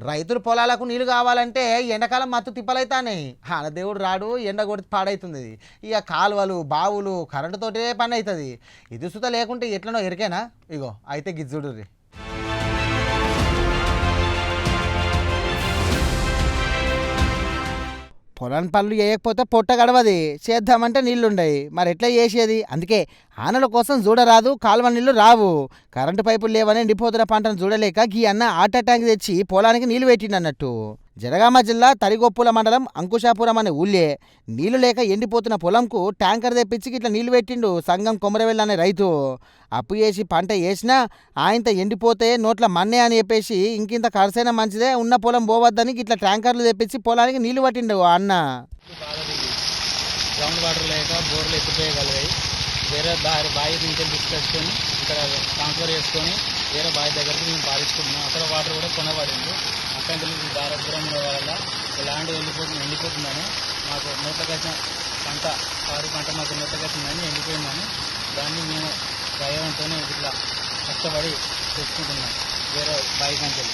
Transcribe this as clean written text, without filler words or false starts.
రైతులు పొలాలకు నీళ్లు కావాలంటే ఎండాకాలం మత్తు తిప్పలైతాయి. దేవుడు రాడు, ఎండ కొడితే పాడైతుంది. ఇక కాలువలు బావులు కరెంటుతోటే పని అవుతుంది. ఇది సుత లేకుంటే ఎట్లనో ఎరికేనా. ఇగో అయితే గిజ్జుడు రీ. పొలం పనులు చేయకపోతే పొట్ట గడవది, చేద్దామంటే నీళ్లుండయి, మరి ఎట్లా చేసేది? అందుకే ఆనల కోసం చూడరాదు, కాలువ నీళ్లు రావు. కరెంటు పైపులు లేవని ఎండిపోతున్న పంటను చూడలేక గీ అన్న ఆటో ట్యాంక్ తెచ్చి పొలానికి నీళ్లు పెట్టిండన్నట్టు. జనగామ జిల్లా తరిగొప్పుల మండలం అంకుశాపురం అనే ఊళ్ళే నీళ్లు లేక ఎండిపోతున్న పొలంకు ట్యాంకర్ తెప్పించి ఇట్లా నీళ్లు పెట్టిండు సంగం కొమరవెల్లి అనే రైతు. అప్పు చేసి పంట వేసినా ఆయంత ఎండిపోతే నోట్ల మన్నే అని చెప్పేసి ఇంకింత ఖర్చైనా మంచిదే, ఉన్న పొలం పోవద్దని ఇట్లా ట్యాంకర్లు తెప్పించి పొలానికి నీళ్లు పట్టిండు అన్న. గ్రౌండ్ వాటర్ లేక బోర్లు ఎత్తిపోయగలిగాయి. వేరే బావి నుంచి తీసుకొచ్చుకొని ఇక్కడ ట్రాన్స్ఫర్ చేసుకొని వేరే బావి దగ్గరికి మేము పారించుకుంటున్నాం. అక్కడ వాటర్ కూడా కొనబడింది. అక్కడ దారిద్ర్యం వల్ల ల్యాండ్ ఎండిపోతుందని మాకు నోట్లకి వచ్చిన పంట పంట మాకు నోట్లకి వచ్చిందని ఎండిపోయిందని దాన్ని మేము ధైర్యంతో ఇట్లా కష్టపడి తెచ్చుకుంటున్నాం వేరే బావి కంచెలు.